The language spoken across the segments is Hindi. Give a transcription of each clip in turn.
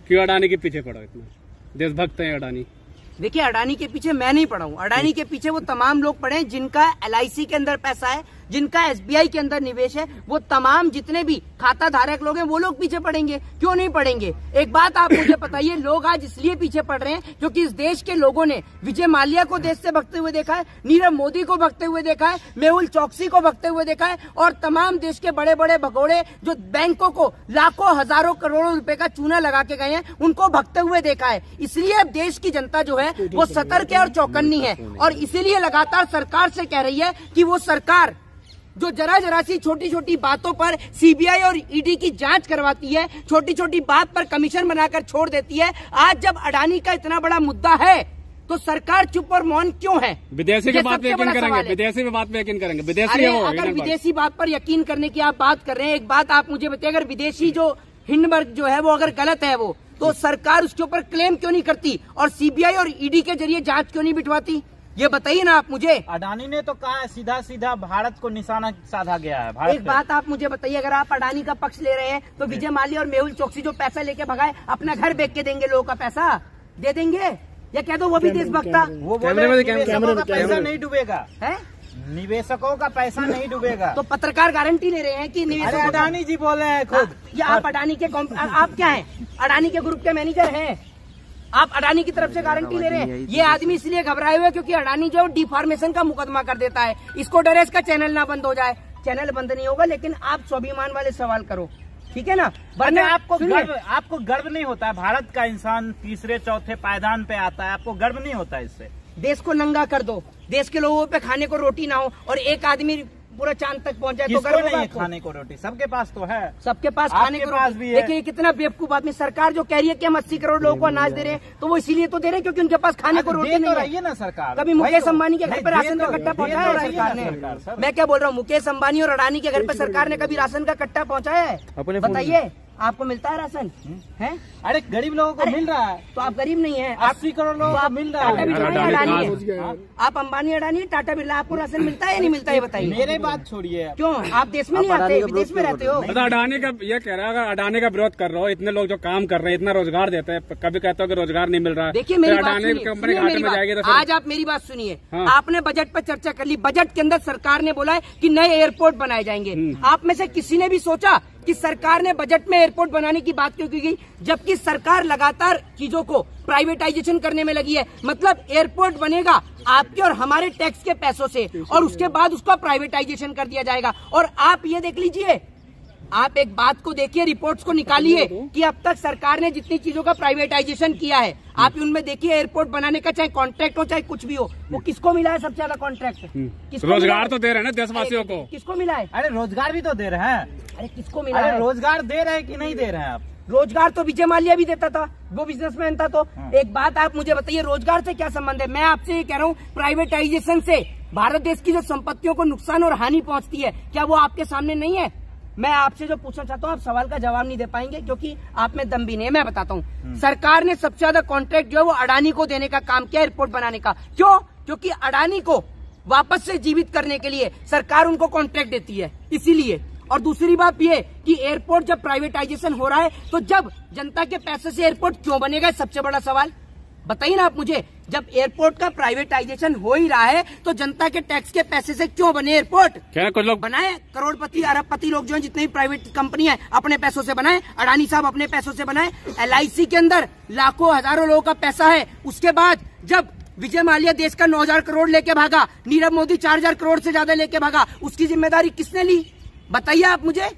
क्यों अडानी के पीछे पड़ा इतना? देशभक्त है अडानी। देखिए, अडानी के पीछे मैं नहीं पड़ा हूँ। अडानी के पीछे वो तमाम लोग पड़े हैं जिनका LIC के अंदर पैसा है, जिनका SBI के अंदर निवेश है। वो तमाम जितने भी खाता धारक लोग हैं वो लोग पीछे पड़ेंगे, क्यों नहीं पड़ेंगे? एक बात आप मुझे बताइए, लोग आज इसलिए पीछे पड़ रहे हैं क्योंकि इस देश के लोगों ने विजय माल्या को देश से भगते हुए देखा है, नीरव मोदी को भगते हुए देखा है, मेहुल चौकसी को भगते हुए देखा है, और तमाम देश के बड़े बड़े भगोड़े जो बैंकों को लाखों हजारों करोड़ों रुपए का चूना लगा के गए हैं, उनको भगते हुए देखा है। इसलिए अब देश की जनता जो है वो सतर्क है और चौकन्नी है, और इसीलिए लगातार सरकार से कह रही है कि वो सरकार जो जरा सी छोटी छोटी बातों पर CBI और ED की जांच करवाती है, छोटी छोटी बात पर कमीशन बनाकर छोड़ देती है। आज जब अडानी का इतना बड़ा मुद्दा है तो सरकार चुप और मौन क्यों है? विदेशी की बात पे यकीन करेंगे, विदेशी बात पे यकीन करेंगे, विदेशी है वो। अगर विदेशी बात पर यकीन करने की आप बात कर रहे हैं, एक बात आप मुझे बताइए, अगर विदेशी जो हिंडनबर्ग जो है वो अगर गलत है वो, तो सरकार उसके ऊपर क्लेम क्यों नहीं करती और CBI और ED के जरिए जांच क्यों नहीं बिठवाती? ये बताइए ना आप मुझे। अडानी ने तो कहा सीधा सीधा भारत को निशाना साधा गया है। भारत एक बात आप मुझे बताइए, अगर आप अडानी का पक्ष ले रहे हैं तो विजय माल्या और मेहुल चौकसी जो पैसा लेके भगाए, अपना घर बेच के देंगे लोगों का पैसा दे देंगे, या कह दो वो भी देशभक्ता? वो निवेशकों का पैसा नहीं डूबेगा है, निवेशकों का पैसा नहीं डूबेगा। तो पत्रकार गारंटी ले रहे हैं कि निवेशक? अडानी जी बोले हैं खुद। या आप अडानी के आप क्या हैं? अडानी के ग्रुप के मैनेजर हैं आप? अडानी की तरफ से गारंटी ले रहे हैं? ये आदमी इसलिए घबराए हुए क्योंकि अडानी जो डिफॉर्मेशन का मुकदमा कर देता है, इसको डरे इसका चैनल ना बंद हो जाए। चैनल बंद नहीं होगा, लेकिन आप स्वाभिमान वाले सवाल करो, ठीक है ना? वरना आपको गर्व नहीं होता है? भारत का इंसान तीसरे चौथे पायदान पे आता है, आपको गर्व नहीं होता है इससे? देश को नंगा कर दो, देश के लोगों पे खाने को रोटी ना हो, और एक आदमी पूरा चांद तक पहुंच जाए तो गर्व नहीं है? खाने को रोटी सबके पास तो है, सबके पास खाने को रोटी भी है। देखिए कितना बेवकूफ आदमी। सरकार जो कह रही है कि हम 80 करोड़ लोगों को अनाज दे रहे हैं, तो वो इसीलिए तो दे रहे हैं क्योंकि उनके पास खाने को रोटी नहीं है ना। सरकार कभी मुकेश अंबानी के घर पे राशन का कट्टा पहुंचाया है सरकार ने? मैं क्या बोल रहा हूँ, मुकेश अंबानी और अडानी के घर पे सरकार ने कभी राशन का कट्टा पहुंचाया है? बताइए, आपको मिलता है राशन? है? अरे गरीब लोगों को मिल रहा है, तो आप गरीब नहीं है। 80 करोड़ लोगों को मिल रहा है। आप अंबानी अडानी टाटा बिरला, आपको राशन मिलता है या नहीं मिलता है? बताइए। मेरे बात छोड़िए, क्यों आप देश में नहीं आते, विदेश में रहते हो? अडानी का ये कह रहा है, अगर अडानी का विरोध कर रहे हो, इतने लोग जो काम कर रहे हैं, इतना रोजगार देते हैं, कभी कहते हो कि रोजगार नहीं मिल रहा है। देखिए मेरी बात, आज आप मेरी बात सुनिए। आपने बजट पर चर्चा कर ली, बजट के अंदर सरकार ने बोला है कि नए एयरपोर्ट बनाए जाएंगे। आप में से किसी ने भी सोचा कि सरकार ने बजट में एयरपोर्ट बनाने की बात क्यों की, जबकि सरकार लगातार चीजों को प्राइवेटाइजेशन करने में लगी है? मतलब एयरपोर्ट बनेगा आपके और हमारे टैक्स के पैसों से, और उसके बाद उसका प्राइवेटाइजेशन कर दिया जाएगा। और आप ये देख लीजिए, आप एक बात को देखिए, रिपोर्ट्स को निकालिए कि अब तक सरकार ने जितनी चीजों का प्राइवेटाइजेशन किया है, आप उनमें देखिए एयरपोर्ट बनाने का चाहे कॉन्ट्रैक्ट हो चाहे कुछ भी हो, वो किसको मिला है सबसे ज्यादा कॉन्ट्रैक्ट? रोजगार तो दे रहे हैं ना देशवासियों को। किसको मिला है? अरे रोजगार भी तो दे रहे हैं। अरे किसको मिला है? रोजगार दे रहे हैं कि नहीं दे रहे हैं आप? रोजगार तो विजय माल्या भी देता था, वो बिजनेसमैन था। तो एक बात आप मुझे बताइए, रोजगार से क्या संबंध है? मैं आपसे ये कह रहा हूँ, प्राइवेटाइजेशन से भारत देश की जो संपत्तियों को नुकसान और हानि पहुंचती है, क्या वो आपके सामने नहीं है? मैं आपसे जो पूछना चाहता हूँ, आप सवाल का जवाब नहीं दे पाएंगे क्योंकि आप में दम भी नहीं है। मैं बताता हूँ, सरकार ने सबसे ज्यादा कॉन्ट्रैक्ट जो है वो अडानी को देने का काम किया, एयरपोर्ट बनाने का। क्यों? क्योंकि अडानी को वापस से जीवित करने के लिए सरकार उनको कॉन्ट्रैक्ट देती है, इसीलिए। और दूसरी बात ये कि एयरपोर्ट जब प्राइवेटाइजेशन हो रहा है, तो जब जनता के पैसे से एयरपोर्ट क्यों बनेगा, सबसे बड़ा सवाल बताइए ना आप मुझे। जब एयरपोर्ट का प्राइवेटाइजेशन हो ही रहा है, तो जनता के टैक्स के पैसे से क्यों बने एयरपोर्ट? क्या कुछ लोग बनाए, करोड़पति अरबपति लोग जो हैं, जितनी भी प्राइवेट कंपनी है, अपने पैसों से बनाए। अडानी साहब अपने पैसों से बनाए। LIC के अंदर लाखों हजारों लोगों का पैसा है। उसके बाद जब विजय माल्या देश का 9,000 करोड़ लेके भागा, नीरव मोदी 4,000 करोड़ से ज्यादा लेके भागा, उसकी जिम्मेदारी किसने ली? बताइए आप मुझे।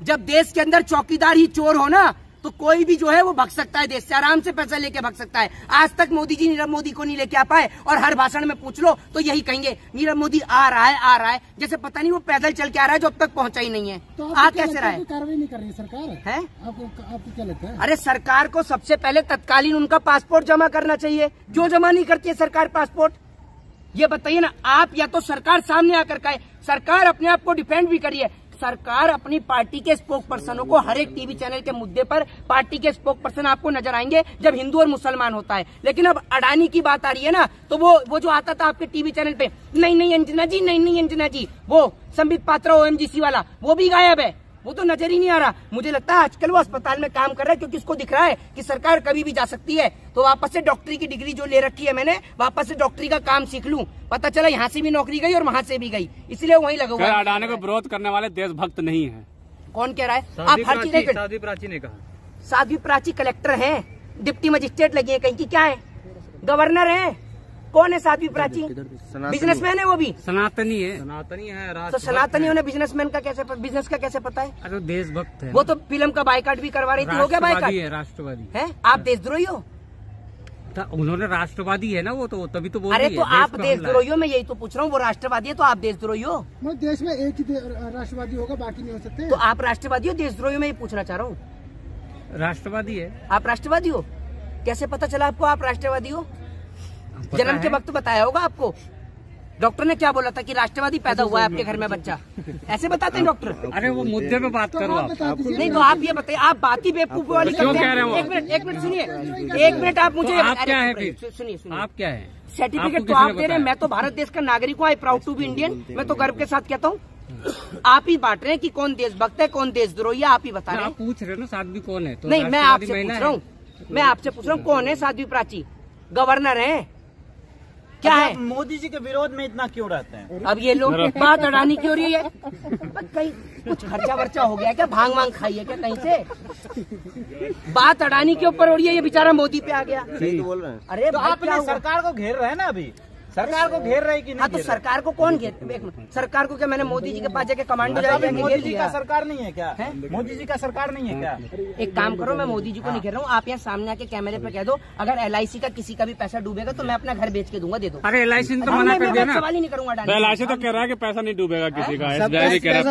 जब देश के अंदर चौकीदार ही चोर हो ना, तो कोई भी जो है वो भग सकता है, देश से आराम से पैसा लेके भग सकता है। आज तक मोदी जी नीरव मोदी को नहीं लेके आ पाए, और हर भाषण में पूछ लो तो यही कहेंगे, नीरव मोदी आ रहा है, जैसे पता नहीं वो पैदल चल के आ रहा है जो अब तक पहुंचा ही नहीं है। तो आ कैसे रहा है? कार्रवाई नहीं कर रही सरकार है? आपको क्या लगता है? अरे सरकार को सबसे पहले तत्कालीन उनका पासपोर्ट जमा करना चाहिए। क्यों जमा नहीं करती है सरकार पासपोर्ट? ये बताइए ना आप। या तो सरकार सामने आकर कहे, सरकार अपने आप को डिफेंड भी करिए। सरकार अपनी पार्टी के स्पोक पर्सनों को हर एक टीवी चैनल के मुद्दे पर पार्टी के स्पोक पर्सन आपको नजर आएंगे जब हिंदू और मुसलमान होता है। लेकिन अब अडानी की बात आ रही है ना, तो वो जो आता था आपके टीवी चैनल पे, नहीं अंजना जी, नहीं अंजना जी, वो संबित पात्रा OMGC वाला, वो भी गायब है। वो तो नजर ही नहीं आ रहा। मुझे लगता है आजकल वो अस्पताल में काम कर रहा है, क्योंकि उसको दिख रहा है कि सरकार कभी भी जा सकती है, तो वापस से डॉक्टरी की डिग्री जो ले रखी है मैंने, वापस से डॉक्टरी का काम सीख लूं। पता चला यहाँ से भी नौकरी गई और वहां से भी गई, इसलिए वहीं लगा हुआ है। अडानी को विरोध करने वाले देशभक्त नहीं है। कौन कह रहा है? आप हर चीज साध्वी प्राची ने कहा। साध्वी प्राची कलेक्टर है, डिप्टी मजिस्ट्रेट लगी है कहीं की, क्या है? गवर्नर है। कौन है साध्वी प्राची? बिजनेसमैन है वो भी। सनातनी है। तो सनातनी उन्हें बिजनेसमैन का कैसे, बिजनेस का कैसे पता है? अरे देशभक्त है। वो तो फिल्म का बाइकाट भी करवा रही थी, हो गया बाइकाट? राष्ट्रवादी है। आप देशद्रोही हो? उन्होंने राष्ट्रवादी है ना वो, तो तभी तो बोल अरे रही तो है, आप देशद्रोही हो, मैं यही तो पूछ रहा हूँ। वो राष्ट्रवादी है तो आप देशद्रोही हो? देश में एक ही राष्ट्रवादी होगा, बाकी नहीं हो सकते। तो आप राष्ट्रवादी हो देशद्रोही? मैं ये पूछना चाह रहा हूँ। राष्ट्रवादी है। आप राष्ट्रवादी हो? कैसे पता चला आपको आप राष्ट्रवादी हो? जन्म के वक्त बताया होगा आपको। डॉक्टर ने क्या बोला था कि राष्ट्रवादी पैदा हुआ है आपके घर में बच्चा, ऐसे बताते हैं डॉक्टर? अरे वो मुद्दे पे बात करो आप। नहीं तो आप ये बताइए, आप बात ही बेवकूफ वाली क्यों करते कह रहे हो? हैं। एक मिनट सुनिए, एक मिनट आप मुझे, आप क्या है फिर? सुनिए आप क्या है? सर्टिफिकेट तो आप दे रहे हैं, मैं तो भारत देश का नागरिक हूँ। I proud to be Indian. मैं तो गर्व के साथ कहता हूँ। आप ही बांट रहे हैं कि कौन देशभक्त है कौन देशद्रोही है, आप ही बता रहे हैं। आप पूछ रहे हो ना साध्वी कौन है? तो नहीं, मैं आपसे पूछ रहा हूँ, मैं आपसे पूछ रहा हूँ कौन है साध्वी प्राची? गवर्नर है क्या है? मोदी जी के विरोध में इतना क्यों रहते हैं? अब ये लोग बात अडानी की हो रही है। कहीं कुछ खर्चा वर्चा हो गया क्या? भांग वांग खाई है क्या कहीं से? बात अडानी के ऊपर हो रही है, ये बेचारा मोदी पे आ गया। सही तो बोल रहे हैं। अरे तो आप सरकार को घेर रहे हैं ना अभी, सरकार को घेर रहे कि नहीं? हाँ तो सरकार को कौन घेर? एक मिनट, सरकार को क्या मैंने मोदी जी के पास जाके कमांडो जाके मोदी जी का सरकार नहीं है क्या? मोदी जी का सरकार नहीं है क्या? एक काम करो, मैं मोदी जी को नहीं घेर रहा हूँ। आप यहाँ सामने आके कैमरे पे कह दो, अगर LIC का किसी का भी पैसा डूबेगा तो मैं अपना घर बेच के दूंगा, दे दो। अरे LIC तो मना कर दिया ना। सवाल ही नहीं करूंगा। LIC तो कह रहा है कि पैसा नहीं डूबेगा किसी का, SBI कह रहा है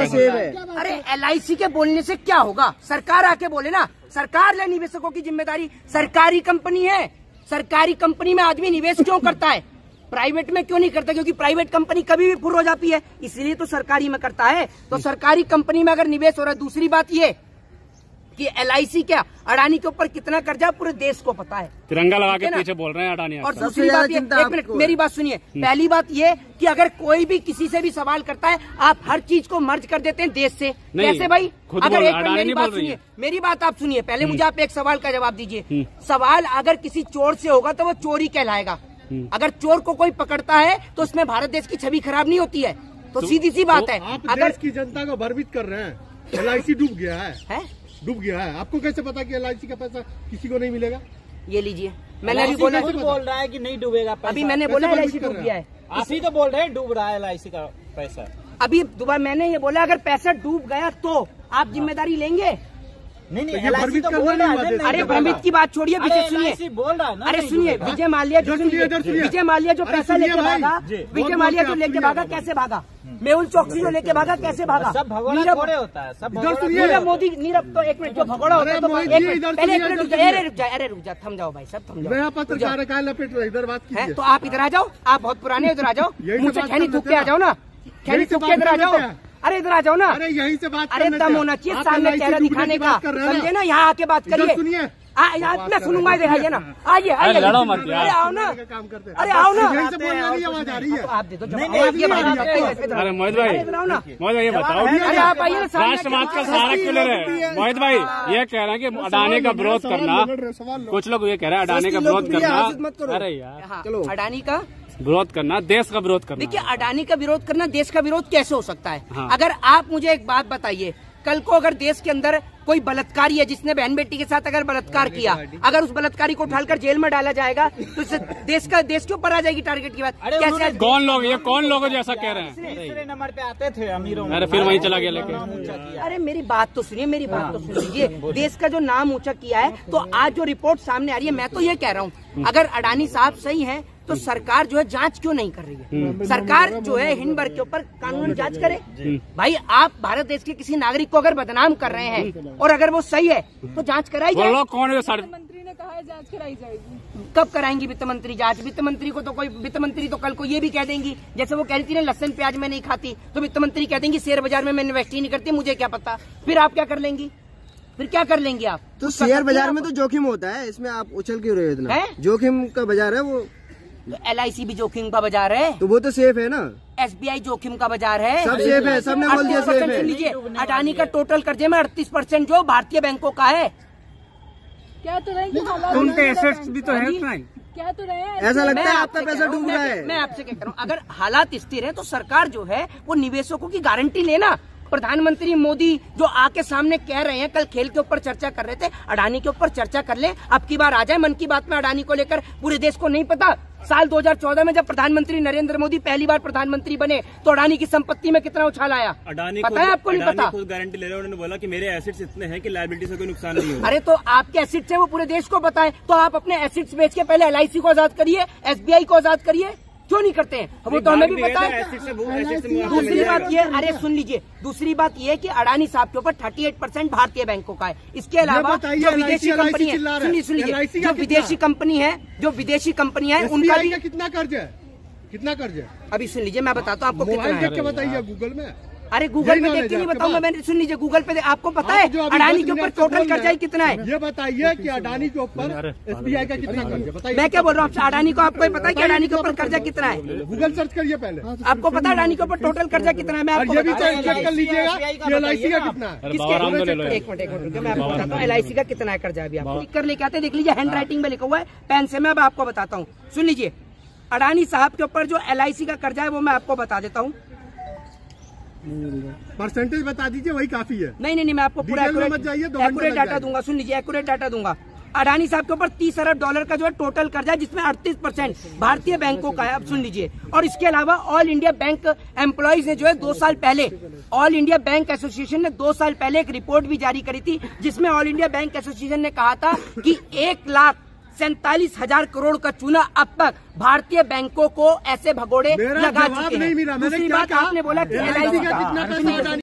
पैसा। अरे LIC के बोलने से क्या होगा? सरकार आके बोले ना, सरकार ले निवेशकों की जिम्मेदारी। सरकारी कंपनी है, सरकारी कंपनी में आदमी निवेश क्यों करता है? प्राइवेट में क्यों नहीं करता? क्योंकि प्राइवेट कंपनी कभी भी फुर हो जाती है, इसलिए तो सरकारी में करता है। तो सरकारी कंपनी में अगर निवेश हो रहा है। दूसरी बात ये कि LIC क्या, अडानी के ऊपर कितना कर्जा पूरे देश को पता है। तिरंगा लगा के पीछे बोल रहे हैं अडानी। और दूसरी बात ये, एक मिनट मेरी बात सुनिए। पहली बात ये कि अगर कोई भी किसी से भी सवाल करता है, आप हर चीज को मर्ज कर देते हैं देश से। कैसे भाई? अगर एक मिनट मेरी बात सुनिए, मेरी बात आप सुनिए पहले। मुझे आप एक सवाल का जवाब दीजिए। सवाल अगर किसी चोर से होगा तो वो चोरी कहलाएगा। अगर चोर को कोई पकड़ता है तो उसमें भारत देश की छवि खराब नहीं होती है। तो सीधी सी बात है। आप देश की जनता को भयभीत कर रहे हैं। LIC डूब गया है, डूब गया है। आपको कैसे पता कि LIC का पैसा किसी को नहीं मिलेगा? ये लीजिए, मैंने अभी बोला, बोल रहा है कि नहीं डूबेगा पैसा। अभी मैंने बोला LIC डूब गया है। आप ही तो बोल रहे हैं डूब रहा है LIC का पैसा। अभी दोबारा मैंने ये बोला, अगर पैसा डूब गया तो आप जिम्मेदारी लेंगे? नहीं तो LIC तो बोल रहा है। अरे भ्रमित की बात छोड़िए, विजय सुनिए, बोल रहा है ना। अरे सुनिए, विजय माल्या जो पैसा लेके भागा, विजय माल्या जो लेके भागा कैसे भागा? मेहुल चौकसी जो लेके भागा कैसे भागा? सब भगोड़ा थोड़े होता है, सब नीरव मोदी, नीरव तो एक मिनट जो भगोड़ा होता है तो पहले रुक जा, थम जाओ भाई सब, थम जाओ। पत्रकार का लपेट रहे, इधर बात कीजिए। तो आप इधर आ जाओ, आप बहुत पुराने, इधर आ जाओ, मुझसे खैनी थूक के आ जाओ ना, खैनी थूक के इधर आ जाओ। अरे इधर आ जाओ ना। अरे यहीं से बात, अरे दम होना चाहिए सामने चेहरा दिखाने का, समझे ना? यहाँ आके बात करिए। सुनिए, मैं सुनूंगा, इधर आइए ना, आइए आइए, लड़ो मत यार। अरे आओ ना, काम करते हैं। अरे आओ ना। यहीं से बोलने वाली आवाज आ रही है। आप दे दो जवाब। अरे मोहित भाई, मोहित भाई ये बताओ, अरे आप आइए ना। राष्ट्रवाद का सहारा क्यों ले रहे हैं? मोहित भाई ये कह रहे हैं कि अडानी का विरोध करना, कुछ लोग ये कह रहे हैं अडानी का विरोध करना। अरे यार चलो, अडानी का विरोध करना, देश का विरोध करना। देखिए, अडानी का विरोध करना देश का विरोध कैसे हो सकता है? हाँ। अगर आप मुझे एक बात बताइए, कल को अगर देश के अंदर कोई बलात्कारी है जिसने बहन बेटी के साथ अगर बलात्कार किया, अगर उस बलात्कारी को उठाकर जेल में डाला जाएगा तो इससे देश के ऊपर आ जाएगी टारगेट की बात। कैसे? कौन लोग, ये कौन लोग जो ऐसा कह रहे हैं? तीसरे नंबर पे आते थे अमीरों में। अरे फिर वहीं चला गया लेके। अरे मेरी बात तो सुनिए, मेरी बात तो सुन लीजिए। देश का जो नाम ऊंचा किया है, तो आज जो रिपोर्ट सामने आ रही है, मैं तो ये कह रहा हूँ, अगर अडानी साहब सही है तो सरकार जो है जांच क्यों नहीं कर रही है? सरकार जो है हिंडनबर्ग के ऊपर कानूनी जांच करे। भाई आप भारत देश के किसी नागरिक को अगर बदनाम कर रहे हैं और अगर वो सही है तो जांच कराई जाए। कौन है? मंत्री ने कहा है जांच कराई जाएगी। कब कराएंगी वित्त मंत्री जांच? वित्त मंत्री को तो कोई, वित्त मंत्री तो कल को ये भी कह देंगी, जैसे वो कह रही थी ना लहसुन प्याज में नहीं खाती, तो वित्त मंत्री कह देंगी शेयर बाजार में मैं इन्वेस्ट ही नहीं करती, मुझे क्या पता। फिर आप क्या कर लेंगी? फिर क्या कर लेंगे आप? तो शेयर बाजार में तो जोखिम होता है, इसमें आप उछल क्यों रहे हो इतना? जोखिम का बाजार है वो। तो LIC भी जोखिम का बाजार है। तो वो तो सेफ है ना। SBI जोखिम का बाजार है। सब सेफ है, सबने बोल दिया सेफ है। सुन लीजिए, अडानी का टोटल कर्जे में 38% जो भारतीय बैंकों का है। क्या तो रहे हैं हालात, उनके एसेट्स भी तो है, क्या तो रहे हैं ऐसा लगता है मैं आपका आपसे पैसा कह रहा हूं, डूब रहा है। मैं आपसे क्या कह रहा हूँ, अगर हालात स्थिर है तो सरकार जो है वो निवेशकों की गारंटी लेना। प्रधानमंत्री मोदी जो आके सामने कह रहे हैं, कल खेल के ऊपर चर्चा कर रहे थे, अडानी के ऊपर चर्चा कर ले। अब की बार आ जाए मन की बात में अडानी को लेकर। पूरे देश को नहीं पता साल 2014 में जब प्रधानमंत्री नरेंद्र मोदी पहली बार प्रधानमंत्री बने तो अडानी की संपत्ति में कितना उछाल आया, पता है आपको? नहीं पता। गारंटी ले रहे, उन्होंने बोला कि मेरे एसेट्स इतने हैं कि लायबिलिटी से कोई नुकसान नहीं होगा। अरे तो आपके एसेट्स है वो पूरे देश को बताएं, तो आप अपने एसेट्स बेच के पहले LIC को आजाद करिए, SBI को आजाद करिए, क्यों नहीं करते हैं? वो तो हमें भी पता है। दूसरी बात ये, अरे सुन लीजिए, दूसरी बात ये कि अडानी साहब के ऊपर 38% भारतीय बैंकों का है। इसके अलावा जो विदेशी कंपनी है, सुन लीजिए, जो विदेशी कंपनी है उनका भी कितना कर्ज है, कितना कर्ज है? अभी सुन लीजिए, मैं बताता हूँ आपको कितना मोबाइल देख के है। बताइए गूगल में। अरे गूगल में देख के नहीं बताऊंगा मैंने, सुन लीजिए, गूगल पे आपको पता है अडानी के ऊपर टोटल कर्जा कितना है? ये बताइए कि अडानी के ऊपर SBI का कितना कर्ज है, बताइए। मैं क्या बोल रहा हूँ आपसे, अडानी को आपको पता है कि अडानी के ऊपर कर्जा कितना है? गूगल सर्च करिए पहले, आपको पता है अडानी के ऊपर टोटल कर्जा कितना है? मैं आपको ये भी बताता हूं। चेक कर लीजिएगा कि LIC का कितना है। एक मिनट रुकिए, मैं आपको बताता हूँ LIC का कितना है कर्जा। अभी आप लिख कर लेके आते, देख लीजिए, हैंड राइटिंग में लिखा हुआ है, पेन से मैं अब आपको बताता हूँ। सुन लीजिए, अडानी साहब के ऊपर जो LIC का कर्जा है वो मैं आपको बता देता हूँ। परसेंटेज बता दीजिए, वही काफी है। नहीं, मैं आपको पूरा एक्यूरेट डाटा दूंगा। सुन लीजिए, एक्यूरेट डाटा दूंगा। अडानी साहब के ऊपर 30 अरब डॉलर का जो है टोटल कर्जा है, जिसमें 38% भारतीय बैंकों का है। अब सुन लीजिए, और इसके अलावा ऑल इंडिया बैंक एम्प्लॉइज ने जो है 2 साल पहले, ऑल इंडिया बैंक एसोसिएशन ने 2 साल पहले एक रिपोर्ट भी जारी करी थी, जिसमें ऑल इंडिया बैंक एसोसिएशन ने कहा था कि 1,47,000 करोड़ का चूना अब तक भारतीय बैंकों को ऐसे भगोड़े लगा चुके हैं। दूसरी बात आपने बोला कि LIC का